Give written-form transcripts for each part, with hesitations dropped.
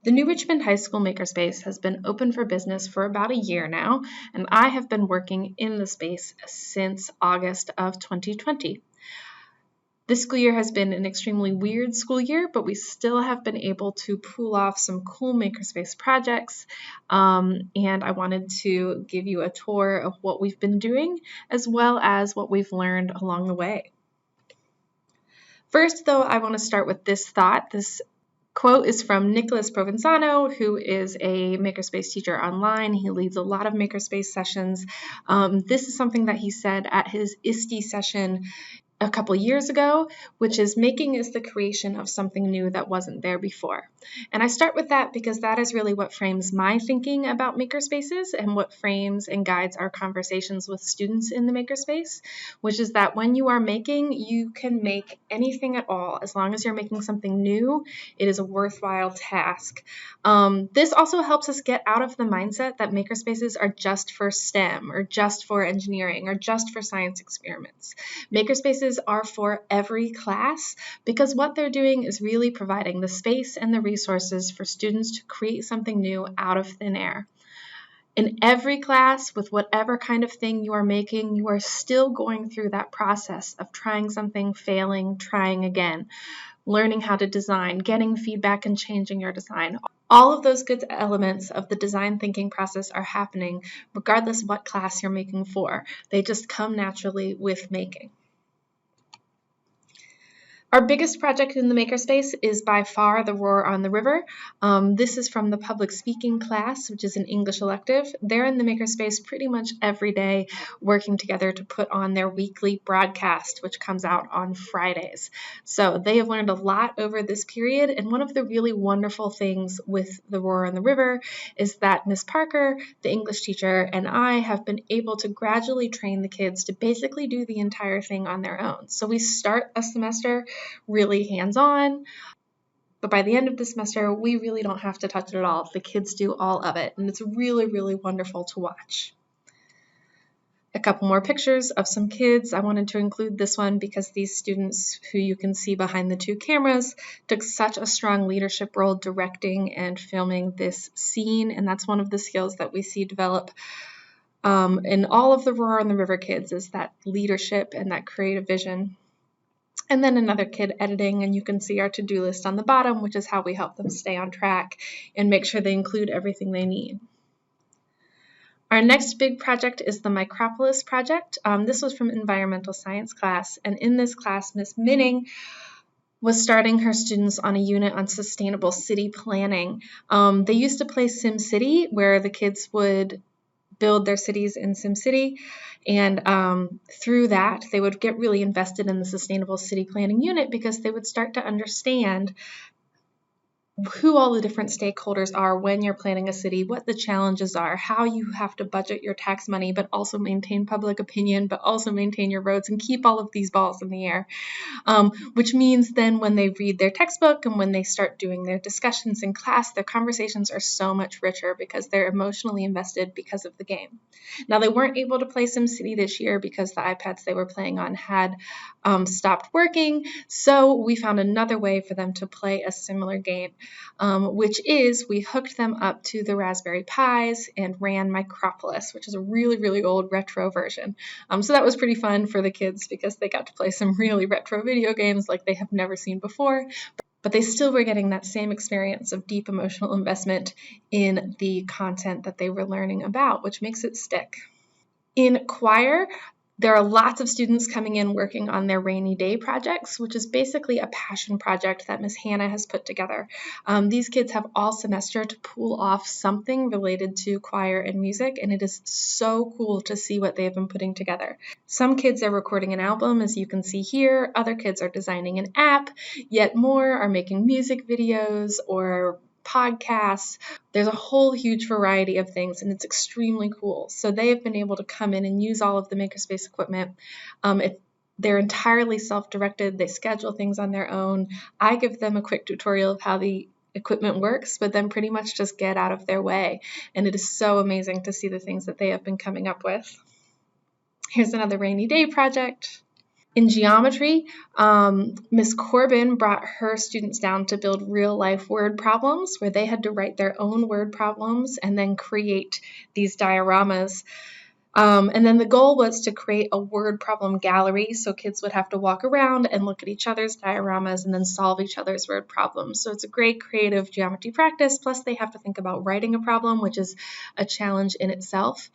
The New Richmond High School Makerspace has been open for business for about a year now, and I have been working in the space since August of 2020. This school year has been an extremely weird school year, but we still have been able to pull off some cool Makerspace projects, and I wanted to give you a tour of what we've been doing, as well as what we've learned along the way. First, though, I want to start with this thought. This quote is from Nicholas Provenzano, who is a Makerspace teacher online. He leads a lot of Makerspace sessions. This is something that he said at his ISTE session a couple years ago, which is making is the creation of something new that wasn't there before. And I start with that because that is really what frames my thinking about makerspaces and what frames and guides our conversations with students in the makerspace, which is that when you are making, you can make anything at all. As long as you're making something new, it is a worthwhile task. This also helps us get out of the mindset that makerspaces are just for STEM or just for engineering or just for science experiments. Makerspaces are for every class because what they're doing is really providing the space and the resources for students to create something new out of thin air. In every class, with whatever kind of thing you are making, you are still going through that process of trying something, failing, trying again, learning how to design, getting feedback and changing your design. All of those good elements of the design thinking process are happening regardless what class you're making for. They just come naturally with making. Our biggest project in the Makerspace is by far the Roar on the River. This is from the public speaking class, which is an English elective. They're in the Makerspace pretty much every day, working together to put on their weekly broadcast, which comes out on Fridays. So they have learned a lot over this period, and one of the really wonderful things with the Roar on the River is that Miss Parker, the English teacher, and I have been able to gradually train the kids to basically do the entire thing on their own. So we start a semester really hands-on, but by the end of the semester, we really don't have to touch it at all. The kids do all of it, and it's really, really wonderful to watch. A couple more pictures of some kids. I wanted to include this one because these students who you can see behind the two cameras took such a strong leadership role directing and filming this scene, and that's one of the skills that we see develop in all of the Roar on the River kids, is that leadership and that creative vision. And then another kid editing, and you can see our to-do list on the bottom, which is how we help them stay on track and make sure they include everything they need. Our next big project is the Micropolis project. This was from environmental science class, and in this class, Miss Minning was starting her students on a unit on sustainable city planning. They used to play SimCity, where the kids would build their cities in SimCity, and through that they would get really invested in the sustainable city planning unit because they would start to understand who all the different stakeholders are when you're planning a city, what the challenges are, how you have to budget your tax money, but also maintain public opinion, but also maintain your roads and keep all of these balls in the air. Which means then when they read their textbook and when they start doing their discussions in class, their conversations are so much richer because they're emotionally invested because of the game. Now, they weren't able to play SimCity this year because the iPads they were playing on had stopped working, so we found another way for them to play a similar game. Which is we hooked them up to the Raspberry Pis and ran Micropolis, which is a really, really old retro version. So that was pretty fun for the kids because they got to play some really retro video games like they have never seen before, but they still were getting that same experience of deep emotional investment in the content that they were learning about, which makes it stick. In choir, there are lots of students coming in working on their rainy day projects, which is basically a passion project that Miss Hannah has put together. These kids have all semester to pull off something related to choir and music, and it is so cool to see what they have been putting together. Some kids are recording an album, as you can see here. Other kids are designing an app. Yet more are making music videos or podcasts. There's a whole huge variety of things, and it's extremely cool. So they have been able to come in and use all of the Makerspace equipment. They're entirely self-directed. They schedule things on their own. I give them a quick tutorial of how the equipment works, but then pretty much just get out of their way. And it is so amazing to see the things that they have been coming up with. Here's another rainy day project. In geometry, Miss Corbin brought her students down to build real-life word problems where they had to write their own word problems and then create these dioramas. And then the goal was to create a word problem gallery, so kids would have to walk around and look at each other's dioramas and then solve each other's word problems. So it's a great creative geometry practice, plus they have to think about writing a problem, which is a challenge in itself.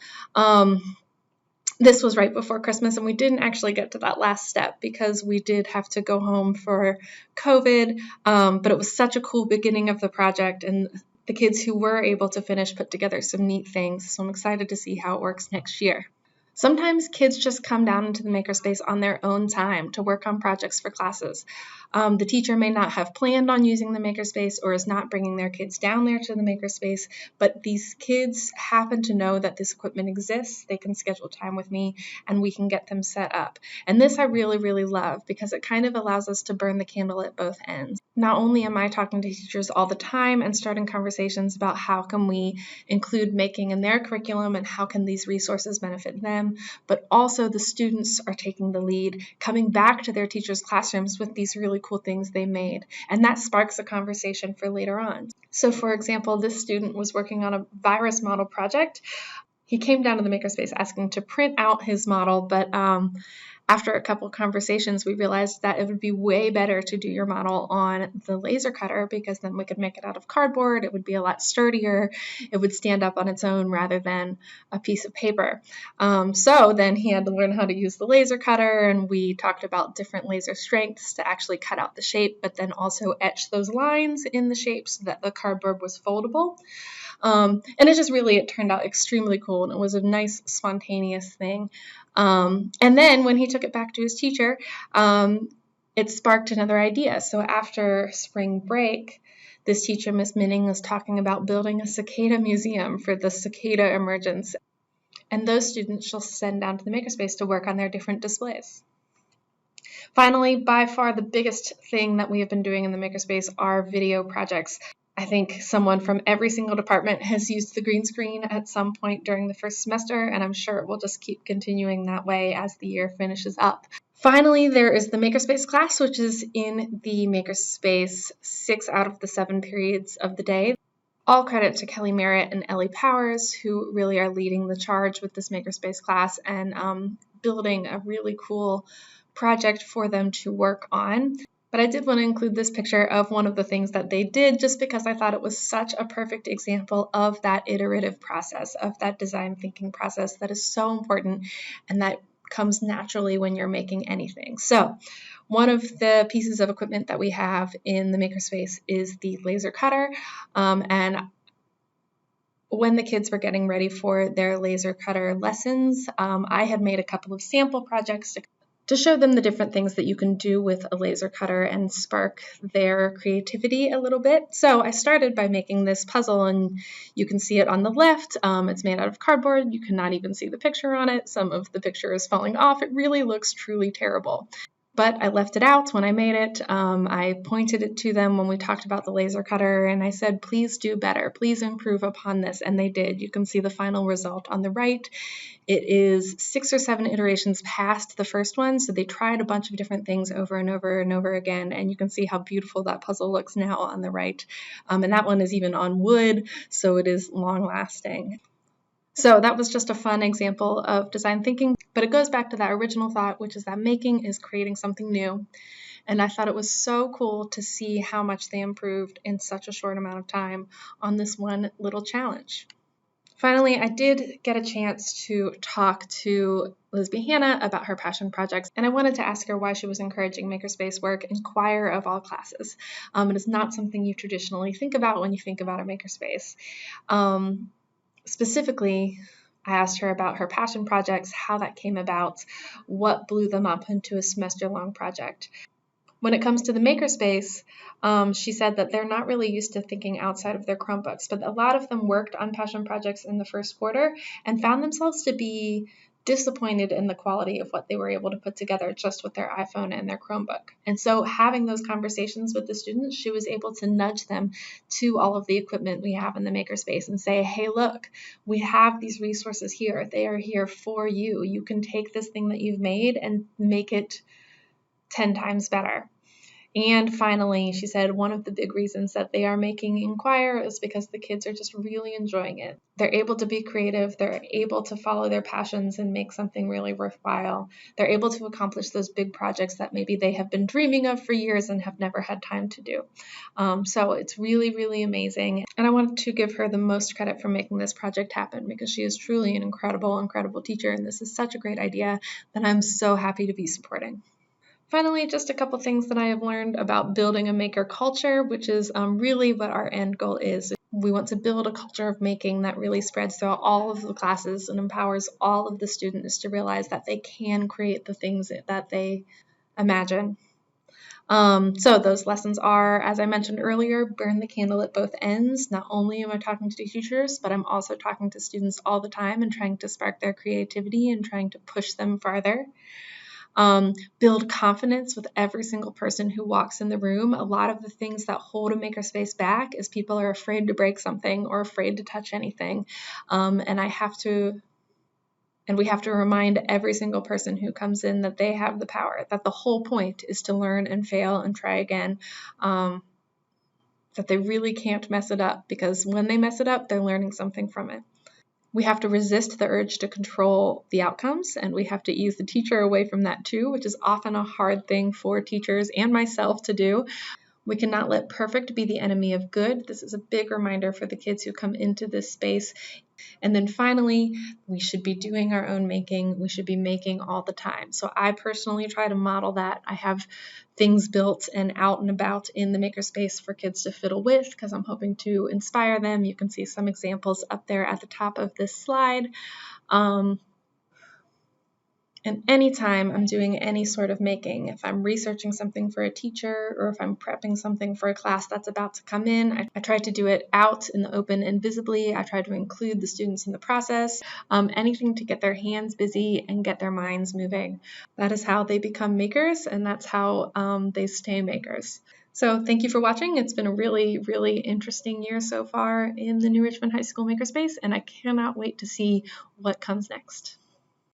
This was right before Christmas, and we didn't actually get to that last step because we did have to go home for COVID, but it was such a cool beginning of the project, and the kids who were able to finish put together some neat things, so I'm excited to see how it works next year. Sometimes kids just come down into the Makerspace on their own time to work on projects for classes. The teacher may not have planned on using the Makerspace or is not bringing their kids down there to the Makerspace, but these kids happen to know that this equipment exists. They can schedule time with me and we can get them set up. And this I really, really love because it kind of allows us to burn the candle at both ends. Not only am I talking to teachers all the time and starting conversations about how can we include making in their curriculum and how can these resources benefit them, but also the students are taking the lead, coming back to their teachers' classrooms with these really cool things they made. And that sparks a conversation for later on. So for example, this student was working on a virus model project. He came down to the Makerspace asking to print out his model, but after a couple conversations, we realized that it would be way better to do your model on the laser cutter because then we could make it out of cardboard. It would be a lot sturdier. It would stand up on its own rather than a piece of paper. So then he had to learn how to use the laser cutter, and we talked about different laser strengths to actually cut out the shape, but then also etch those lines in the shape so that the cardboard was foldable. And it turned out extremely cool, and it was a nice spontaneous thing. And then when he took it back to his teacher, it sparked another idea. So after spring break, this teacher, Miss Minning, was talking about building a cicada museum for the cicada emergence. And those students she'll send down to the Makerspace to work on their different displays. Finally, by far the biggest thing that we have been doing in the Makerspace are video projects. I think someone from every single department has used the green screen at some point during the first semester, and I'm sure it will just keep continuing that way as the year finishes up. Finally, there is the Makerspace class, which is in the Makerspace 6 out of the 7 periods of the day. All credit to Kelly Merritt and Ellie Powers, who really are leading the charge with this Makerspace class and building a really cool project for them to work on. But I did want to include this picture of one of the things that they did just because I thought it was such a perfect example of that iterative process, of that design thinking process that is so important and that comes naturally when you're making anything. So one of the pieces of equipment that we have in the Makerspace is the laser cutter. And when the kids were getting ready for their laser cutter lessons, I had made a couple of sample projects to show them the different things that you can do with a laser cutter and spark their creativity a little bit. So I started by making this puzzle, and you can see it on the left. It's made out of cardboard. You cannot even see the picture on it. Some of the picture is falling off. It really looks truly terrible. But I left it out when I made it. I pointed it to them when we talked about the laser cutter, and I said, please do better. Please improve upon this. And they did. You can see the final result on the right. It is 6 or 7 iterations past the first one, so they tried a bunch of different things over and over and over again, and you can see how beautiful that puzzle looks now on the right. And that one is even on wood, so it is long-lasting. So that was just a fun example of design thinking, but it goes back to that original thought, which is that making is creating something new. And I thought it was so cool to see how much they improved in such a short amount of time on this one little challenge. Finally, I did get a chance to talk to Lisby Hannah about her passion projects, and I wanted to ask her why she was encouraging Makerspace work in choir of all classes. It is not something you traditionally think about when you think about a Makerspace. Specifically, I asked her about her passion projects, how that came about, what blew them up into a semester-long project. When it comes to the Makerspace, she said that they're not really used to thinking outside of their Chromebooks, but a lot of them worked on passion projects in the first quarter and found themselves to be disappointed in the quality of what they were able to put together just with their iPhone and their Chromebook. And so having those conversations with the students, she was able to nudge them to all of the equipment we have in the Makerspace and say, hey, look, we have these resources here. They are here for you. You can take this thing that you've made and make it 10 times better. And finally, she said one of the big reasons that they are making Inquire is because the kids are just really enjoying it. They're able to be creative, they're able to follow their passions and make something really worthwhile. They're able to accomplish those big projects that maybe they have been dreaming of for years and have never had time to do. So it's really, really amazing. And I wanted to give her the most credit for making this project happen because she is truly an incredible, incredible teacher. And this is such a great idea that I'm so happy to be supporting. Finally, just a couple things that I have learned about building a maker culture, which is really what our end goal is. We want to build a culture of making that really spreads throughout all of the classes and empowers all of the students to realize that they can create the things that they imagine. So those lessons are, as I mentioned earlier, burn the candle at both ends. Not only am I talking to teachers, but I'm also talking to students all the time and trying to spark their creativity and trying to push them farther. Build confidence with every single person who walks in the room. A lot of the things that hold a makerspace back is people are afraid to break something or afraid to touch anything. And we have to remind every single person who comes in that they have the power, that the whole point is to learn and fail and try again. That they really can't mess it up, because when they mess it up, they're learning something from it. We have to resist the urge to control the outcomes, and we have to ease the teacher away from that too, which is often a hard thing for teachers and myself to do. We cannot let perfect be the enemy of good. This is a big reminder for the kids who come into this space. And then finally, we should be doing our own making. We should be making all the time. So I personally try to model that. I have things built and out and about in the makerspace for kids to fiddle with because I'm hoping to inspire them. You can see some examples up there at the top of this slide. And anytime I'm doing any sort of making, if I'm researching something for a teacher or if I'm prepping something for a class that's about to come in, I try to do it out in the open and visibly. I try to include the students in the process, anything to get their hands busy and get their minds moving. That is how they become makers, and that's how they stay makers. So thank you for watching. It's been a really, really interesting year so far in the New Richmond High School Makerspace, and I cannot wait to see what comes next.